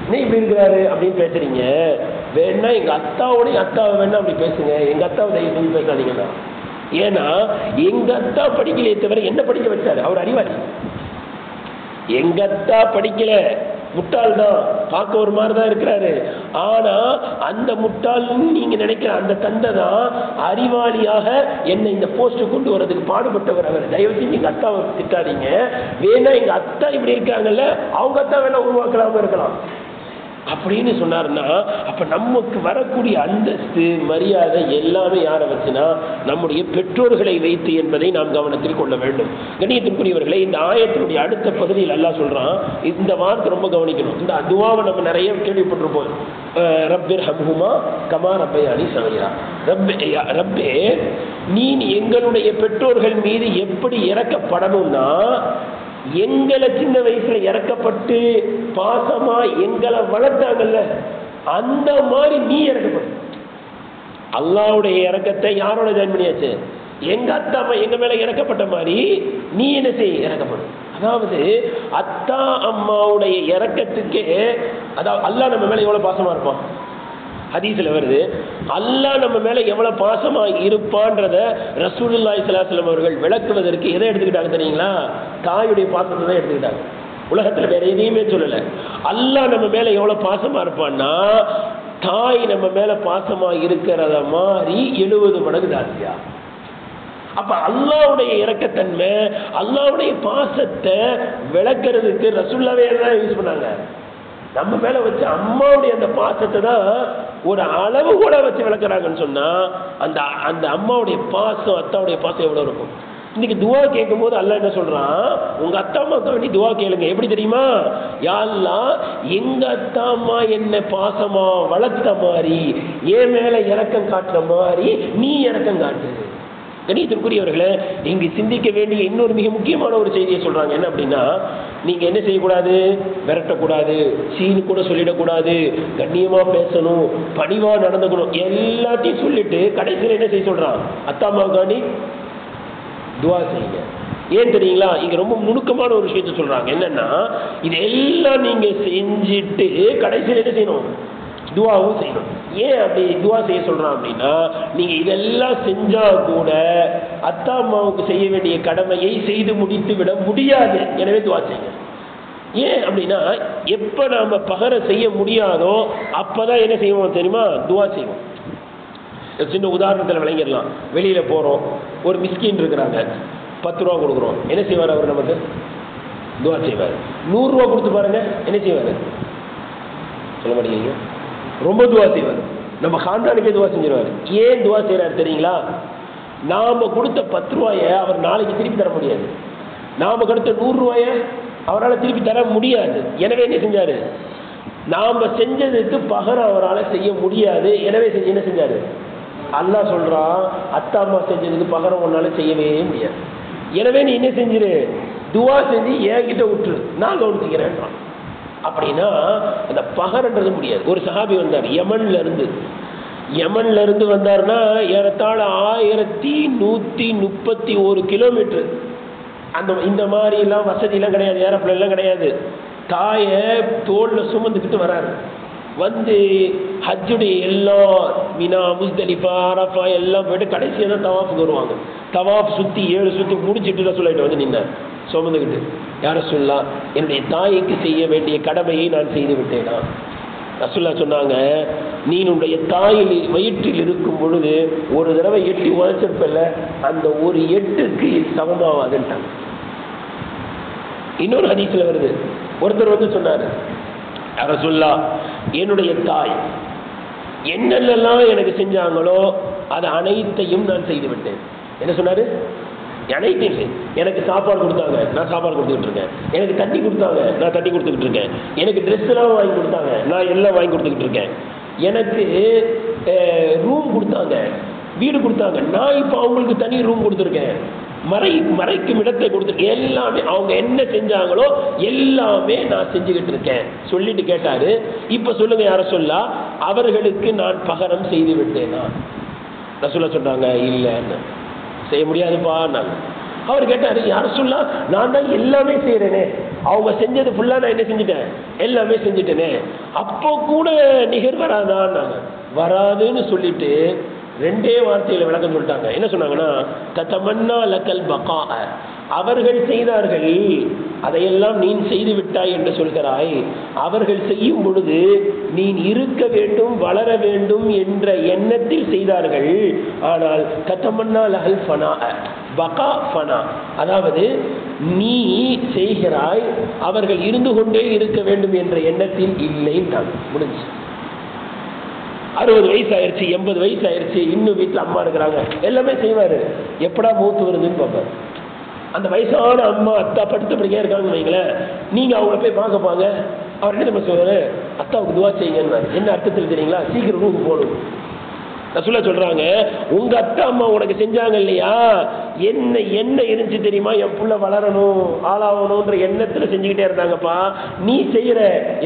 என்ன இப்படி இருக்கிறாரு அப்படின்னு பேசுறீங்க, வேணா எங்க அத்தாவோட அத்தாவை வேணா அப்படி பேசுங்க, எங்க அத்தாவை தயவு செஞ்சு பேசாதீங்கன்னா. ஏன்னா எங்க அத்தா படிக்கலையே தவிர என்ன படிக்க வச்சாரு, அவர் அறிவாளி. எங்க அத்தா படிக்கல, முட்டாள் தான், பார்க்க ஒரு மாதிரி தான் இருக்கிறாரு. ஆனா அந்த முட்டாள் நீங்க நினைக்கிற அந்த தந்தை தான் அறிவாளியாக என்னை இந்த போஸ்ட் கொண்டு வரதுக்கு பாடுபட்டவர் அவர். தயவு செஞ்சு எங்க அத்தாவை திட்டாதீங்க, வேணா எங்க அத்தா இப்படி இருக்காங்கல்ல அவங்க அத்தா வேணா உருவாக்கலாம இருக்கலாம் அப்படின்னு சொன்னாருன்னா, அப்ப நமக்கு வரக்கூடிய அந்தஸ்து மரியாதை எல்லாமே யாரை வச்சுனா நம்முடைய பெற்றோர்களை வைத்து என்பதை நாம் கவனத்தில் கொள்ள வேண்டும். கண்ணியத்திற்குரியவர்களே, இந்த ஆயத்தினுடைய அடுத்த பகுதியில் அல்லாஹ் சொல்றான், இந்த வார்த்தை ரொம்ப கவனிக்கணும். இந்த துஆவை நம்ம நிறைய கேள்விப்பட்டிருப்போம். ரப்பிர் ஹம்ஹுமா கமா ரப்பயானி சகீரா. ரப்பே, நீ எங்களுடைய பெற்றோர்கள் மீது எப்படி இறக்கப்படணும்னா, எங்களை சின்ன வயசுல இறக்கப்பட்டு பாசமா எங்களை வளர்த்தாங்கல்ல அந்த மாதிரி நீ இறக்கப்படும். அல்லாஹ்வுடைய இறக்கத்தை யாரோட ஜாயின் பண்ணியாச்சு, எங்க அத்தா அம்மா எங்க மேல இறக்கப்பட்ட மாதிரி நீ என்ன செய்ய, இறக்கப்படும். அதாவது அத்தா அம்மாவுடைய இறக்கத்துக்கே, அதாவது அல்லாஹ் நம்ம மேல எவ்வளவு பாசமா இருப்பான், ஹதீஸ்ல வருது. அல்லாஹ் நம்ம மேல எவ்வளவு பாசமா இருப்பான்றத ரசூலுல்லாஹி ஸல்லல்லாஹு அலைஹி வஸல்லம் அவர்கள் விளக்குவதற்கு எதை எடுத்துக்கிட்டாங்க தெரியுங்களா, தாயுடைய பாசத்தை தான் எடுத்துக்கிட்டாங்க. உலகத்துல வேற எதையுமே சொல்லல. அல்லாஹ் நம்ம மேல எவ்வளவு பாசமா இருப்பான்னா, தாய் நம்ம மேல பாசமா இருக்கிறத மாதிரி 70 மடங்கு ஜாஸ்தியா. அப்ப அல்லாஹ்வுடைய இரக்கத்தன்மை, அல்லாஹ்வுடைய பாசத்தை விளக்குறதுக்கு ரசூலுல்லாஹ்வே தான் யூஸ் பண்ணாங்க. நம்ம மேல வச்சு அம்மாவுடைய அந்த பாசத்தை தான் ஒரு அளவு கூட வச்சு விளக்குறாங்கன்னு சொன்னா, அந்த அந்த அம்மாவுடைய பாசம், அத்தாவுடைய பாசம் எவ்வளவு இருக்கும். இன்னைக்கு துவா கேட்கும் போது அல்லாஹ் என்ன சொல்றான், உங்க அத்தா அம்மாவுக்கு வேண்டி துவா கேளுங்க. எப்படி தெரியுமா, யா அல்லாஹ் எங்க அத்தா அம்மா என்ன பாசமா வளர்த்த மாதிரி, என் மேல இரக்கம் காட்டுற மாதிரி நீ இரக்கம் காட்டு. கணியத்திற்குரியவர்களே, இங்கு சிந்திக்க வேண்டிய இன்னொரு மிக முக்கியமான ஒரு செய்தியை சொல்றாங்க. என்ன அப்படின்னா, நீங்க என்ன செய்யக்கூடாது, விரட்டக்கூடாது, சீனு கூட சொல்லிடக்கூடாது, கண்ணியமா பேசணும், பணிவா நடந்துக்கணும், எல்லாத்தையும் சொல்லிட்டு கடைசியில் என்ன செய்ய சொல்றான், அத்தா அம்மாவுக்காண்டி துவா செய்யுங்க. ஏன் தெரியுங்களா, இங்க ரொம்ப நுணுக்கமான ஒரு விஷயத்த சொல்றாங்க. என்னன்னா, இதெல்லாம் நீங்க செஞ்சுட்டு கடைசியில் என்ன செய்யணும், துவாவும் செய்யணும். ஏன் அப்படி துவா செய்ய சொல்றான் அப்படின்னா, நீங்க இதெல்லாம் செஞ்சா கூட அத்தா அம்மாவுக்கு செய்ய வேண்டிய கடமையை செய்து முடித்து விட முடியாது. எனவே துவா செய்யுங்க. ஏன் அப்படின்னா, எப்ப நாம பகர செய்ய முடியாதோ அப்பதான் என்ன செய்வோம் தெரியுமா, துவா செய்வோம். சின்ன உதாரணத்தில் விளங்கிடலாம். வெளியில போறோம், ஒரு மிஸ்கின் இருக்கிறாங்க, 10 ரூபா கொடுக்குறோம். என்ன செய்வார் அவர், நமக்கு துவா செய்வார். 100 ரூபா கொடுத்து பாருங்க, என்ன செய்வார், சொல்ல மாட்டேங்க, ரொம்ப துவா செய்வார். நம்ம காண்டானுக்கே துவா செஞ்சிருவார். ஏன் துவா செய்யறாரு தெரியுங்களா, நாம கொடுத்த 10 ரூபாயை அவர் நாளைக்கு திருப்பி தர முடியாது, நாம கொடுத்த 100 ரூபாயை அவரால் திருப்பி தர முடியாது. எனவே என்ன செஞ்சாரு, நாம செஞ்சதுக்கு பகரம் அவரால் செய்ய முடியாது. எனவே என்ன செஞ்சாரு, அல்லாஹ் சொல்றான், அத்தா அம்மா செஞ்சதுக்கு பகரம் உன்னால செய்யவே முடியாது. எனவே நீ என்ன செஞ்சிரு, துவா செஞ்சு என்கிட்ட விட்டுரு, நான் கவனிச்சுக்கிறேன். அப்படின்னா அந்த பகரன்றது முடியாது. ஒரு சஹாபி வந்தார் யமன்ல இருந்து வந்தார்னா ஏறத்தாழ 1131 கிலோமீட்டர். இந்த மாதிரி எல்லாம் வசதி எல்லாம் கிடையாது, ஏரோப்ளேன் எல்லாம் கிடையாது. தாயை தோல்ல சுமந்துக்கிட்டு வராரு. வந்து ஹஜ்ஜுடைய எல்லா மினா, முஸ்தலிஃபா, அரஃபா எல்லாம் போயிட்டு கடைசியாக தான் தவாஃபுக்கு வருவாங்க. தவாஃப் சுற்றி 7 சுற்றி முடிச்சுட்டு தான் சொல்லிட்டு வந்து நின்ன சுமந்துக்கிட்டு, யார சொல்லா, என்னுடைய தாய்க்கு செய்ய வேண்டிய கடமையை நான் செய்து விட்டேனா. ரசூல்லா சொன்னாங்க, நீ உன்னுடைய தாயில் வயிற்றில் இருக்கும் பொழுது ஒரு தடவை எட்டி உழைச்சிருப்பல, அந்த ஒரு எட்டுக்கு சமமாவாதுன்ட்டாங்க. இன்னொரு ஹதீஸ்ல வருது, ஒருத்தர் வந்து சொன்னாரு, ரசூல்லா, என்னுடைய தாய் என்னென்னலாம் எனக்கு செஞ்சாங்களோ அது அனைத்தையும் நான் செய்து விட்டேன். என்ன சொன்னாரு, அனைத்தையும். எனக்கு சாப்பாடு கொடுத்தாங்க, நான் சாப்பாடு கொடுத்துக்கிட்டு இருக்கேன். எனக்கு தண்ணி கொடுத்தாங்க, நான் தண்ணி கொடுத்துக்கிட்டு இருக்கேன். எனக்கு ட்ரெஸ் எல்லாம் வாங்கி கொடுத்தாங்க, நான் எல்லாம் வாங்கி கொடுத்துக்கிட்டு இருக்கேன். எனக்கு ரூம் கொடுத்தாங்க, வீடு கொடுத்தாங்க, நான் இப்போ அவங்களுக்கு தனி ரூம் கொடுத்துருக்கேன். மறைக்கும் இடத்தை கொடுத்துருக்கேன். எல்லாமே அவங்க என்ன செஞ்சாங்களோ எல்லாமே நான் செஞ்சுக்கிட்டு இருக்கேன் சொல்லிட்டு கேட்டாரு, இப்ப சொல்லுங்க யார சொல்லா, அவர்களுக்கு நான் பகரம் செய்து விட்டேனா. ரசூலா சொன்னாங்க, இல்லைன்னு செய்ய முடியாதுப்பா. அவர் கேட்டாரு, யார சொல்லா, நான் தான் எல்லாமே செய்யறேனே, அவங்க செஞ்சது ஃபுல்லா நான் என்ன செஞ்சுட்டேன், எல்லாமே செஞ்சுட்டேனே, அப்போ கூட நிகர் வராதான். வராதுன்னு சொல்லிட்டு 2 வார்த்தையில விளக்கம் சொல்லிட்டாங்க. என்ன சொன்னாங்கன்னா, தத்தமன்னா லக்கல் பகா, அவர்கள் செய்தார்கள் அதையெல்லாம் நீ செய்து விட்டாய் என்று சொல்கிறாய். அவர்கள் செய்யும் பொழுது நீ இருக்க வேண்டும், வளர வேண்டும் என்ற எண்ணத்தில் செய்தார்கள். ஆனால் தத்தமன்னா லஹல் ஃபனா, பகா ஃபனா, அதாவது நீ செய்கிறாய், அவர்கள் இருந்து கொண்டே இருக்க வேண்டும் என்ற எண்ணத்தில் இல்லை. முடிஞ்சு 60 வயசு ஆயிடுச்சு, 80 வயசு ஆயிடுச்சு, இன்னும் வீட்டில் அம்மா இருக்கிறாங்க, எல்லாமே செய்வாரு. எப்படா மூத்து வருதுன்னு பார்ப்பாரு. அந்த வயசான அம்மா அத்தா படுத்த படிக்கே இருக்காங்கன்னு வைங்களேன், நீங்க அவங்கள போய் பார்க்கப்பாங்க. அவர் என்ன சொல்லுவாரு, அத்தாவுக்கு துவா செய்யுங்க. என்ன அர்த்தத்தில் தெரியுங்களா, சீக்கிரம் ரூமுக்கு போகணும். ரசூலா சொல்றாங்க, உங்க அத்தா அம்மா உனக்கு செஞ்சாங்க இல்லையா, என்ன இருந்துச்சு தெரியுமா, என் புள்ள வளரணும், ஆளாகணும்ன்ற எண்ணத்துல செஞ்சுக்கிட்டே இருந்தாங்கப்பா. நீ செய்யற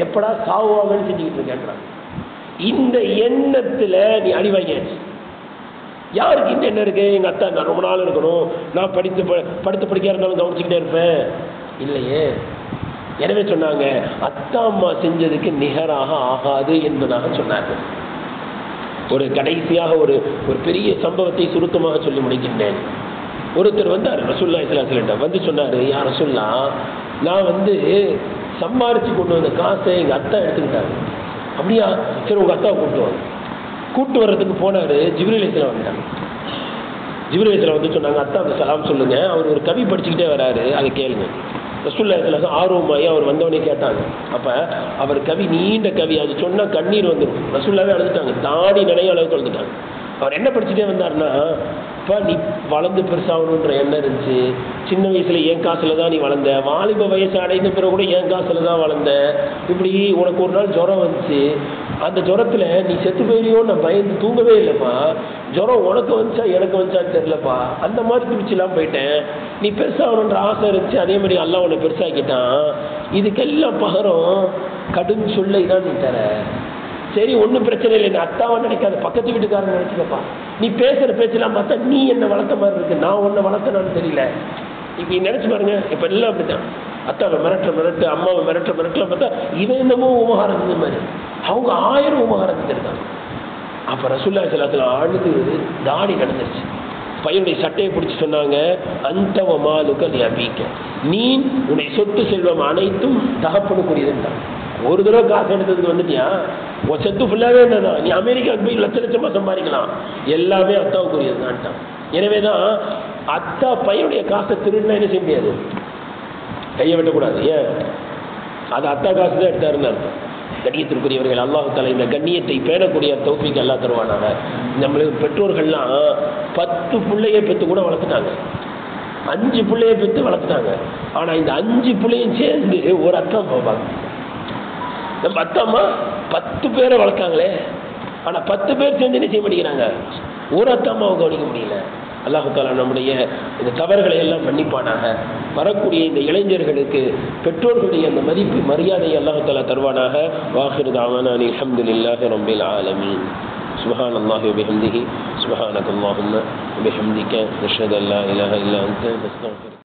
எப்படா சாவுவாங்கன்னு செஞ்சுக்கிட்டு இருக்கேன்றாங்க. இந்த எண்ணத்துல நீ அடி வாங்கியாச்சு. யாருக்கு இந்த எண்ணம் இருக்கு, எங்க அத்தா நான் ரொம்ப நாள் இருக்கணும், நான் படுத்து படிக்க இருந்தாலும் கவனிச்சுக்கிட்டே இருப்பேன், இல்லையே. எனவே சொன்னாங்க, அத்தா அம்மா செஞ்சதுக்கு நிகராக ஆகாது என்பதாக சொன்னாங்க. ஒரு கடைசியாக ஒரு பெரிய சம்பவத்தை சுருக்கமாக சொல்லி முடிக்கின்றேன். ஒருத்தர் வந்தார் ரசூலுல்லாஹி ஸல்லல்லாஹு அலைஹி வஸல்லம், வந்து சொன்னாரு, யா ரசூலுல்லாஹ், நான் சம்பாரிச்சு கொண்டு வந்த காசை எங்க அத்தா எடுத்துக்கிட்டாங்க. அப்படியா, சரி உங்க அத்தாவை கூப்பிட்டு வர்றதுக்கு போனாரு. ஜிப்ரீல் அலைஹிஸ்ஸலாம் வந்துட்டாங்க. ஜிப்ரீல் அலைஹிஸ்ஸலாம் வந்து சொன்னாங்க, அத்தாவுக்கு சலாம் சொல்லுங்க, அவர் ஒரு கவி படிச்சுக்கிட்டே வராரு, அதை கேளுங்க. ரசூலுல்லாஹி ஸல்லல்லாஹு அலைஹி வஸல்லம் ஆர்வமாயி அவர் வந்தவனே கேட்டாங்க. அப்ப அவர் கவி, நீண்ட கவி, அது சொன்னா கண்ணீர் வந்துடும். ரசூலுல்லாஹே அழுதுட்டாங்க, தாடி நினைய அளவுக்கு அழுதுட்டாங்க. அவர் என்ன படிச்சுட்டே வந்தாருன்னா, இப்போ நீ வளர்ந்து பெருசாகணுன்ற எண்ணம் இருந்துச்சு, சின்ன வயசுல என் காசுல தான் நீ வளர்ந்த, வாலிப வயசு அடைந்த பிறகு கூட என் காசுல தான் வளர்ந்த, இப்படி உனக்கு ஒரு நாள் ஜுரம் வந்துச்சு, அந்த ஜுரத்துல நீ செத்து போயிடுயோன்னு நான் பயந்து தூங்கவே இல்லைப்பா, ஜுரம் உனக்கு வந்துச்சா எனக்கு வந்துச்சான்னு தெரியலப்பா, அந்த மாதிரி துடிச்செல்லாம் போயிட்டேன். நீ பெருசாகணுன்ற ஆசை இருந்துச்சு, அதே மாதிரி அல்லாஹ் உன்னை பெருசாக்கிட்டான். இதுக்கெல்லாம் பகரம் கடும் சொல்லை தான் நீ தர. சரி ஒன்றும் பிரச்சனை இல்லை, நீ அத்தாவை நினைக்காத, பக்கத்து வீட்டுக்காரன் நினைச்சுக்கப்பா. நீ பேசுகிற பேச்செல்லாம் பார்த்தா நீ என்னை வளர்த்த மாதிரி இருக்கு, நான் உன்னை வளர்த்தனான்னு தெரியல. இப்போ நினைச்சு பாருங்க, இப்போ எல்லாம் அப்படித்தான். அத்தாவை மிரட்டு, அம்மாவை மிரட்டலாம் பார்த்தா இவன் என்னமோ உபகாரம் செஞ்ச மாதிரி, அவங்க 1000 உபகாரம் செஞ்சிருக்காங்க. அப்போ ரசூலுல்லாஹி ஸல்லல்லாஹு அலைஹி வஸல்லம் அழுது தாடி நடந்துருச்சு. பையனுடைய சட்டையை பிடிச்சி சொன்னாங்க, அந்தவ மாலுக்க நீ அபீக்க, நீ உன்னுடைய சொத்து செல்வம் அனைத்தும் தகப்பனுக்குரியதுன்றான். ஒரு தடவை காசு எடுத்ததுக்கு வந்துட்டியா, உன் சொத்து ஃபுல்லாகவே என்னதான், நீ அமெரிக்காவுக்கு போய் லட்சமாக சம்பாதிக்கலாம், எல்லாமே அத்தாவுக்குரியது தான்ட்டான். எனவே தான் அத்தா பையனுடைய காசை திருடினா என்ன செய்ய முடியாது, கையை வெட்டக்கூடாது. ஏன், அது அத்தா காசு தான் எடுத்தாருன்னு அர்த்தம். கண்ணியத்திற்குரியவர்கள், அல்லாஹ் தஆலா இந்த கண்ணியத்தை பேணக்கூடிய தௌஃபீக் அல்லாஹ் தருவானாக. நம்மளுக்கு பெற்றோர்கள்லாம் 10 பிள்ளையை பெற்று கூட வளர்த்துட்டாங்க, 5 பிள்ளையை பெற்று வளர்த்துட்டாங்க. ஆனால் இந்த 5 பிள்ளையும் சேர்ந்து ஒரு அத்தா பார்ப்பாங்க. நம்ம அத்தா அம்மா 10 பேரை வளர்த்தாங்களே, ஆனால் 10 பேர் சேர்ந்து என்ன செய்ய மாட்டேங்கிறாங்க, ஒரு அத்தா அம்மாவை கவனிக்க முடியல. அல்லாஹ் தஆலா நம்முடைய இந்த தவறுகளை எல்லாம் மன்னிப்பானாக. வரக்கூடிய இந்த இளைஞர்களுக்கு பெற்றோர்களுடைய அந்த மதிப்பு மரியாதையை அல்லாஹ் தஆலா தருவானாக. வாஹிரு தஅவானா அல்ஹம்துலில்லாஹி ரப்பில் ஆலமீன். சுப்ஹானல்லாஹி வ பிஹம்திஹி சுப்ஹானக்கல்லாஹும்ம வ பிஹம்திக நஷ்ஹது அல்லா இலாஹா இல்லா அன்த நஸ்தக்ஃபிருக.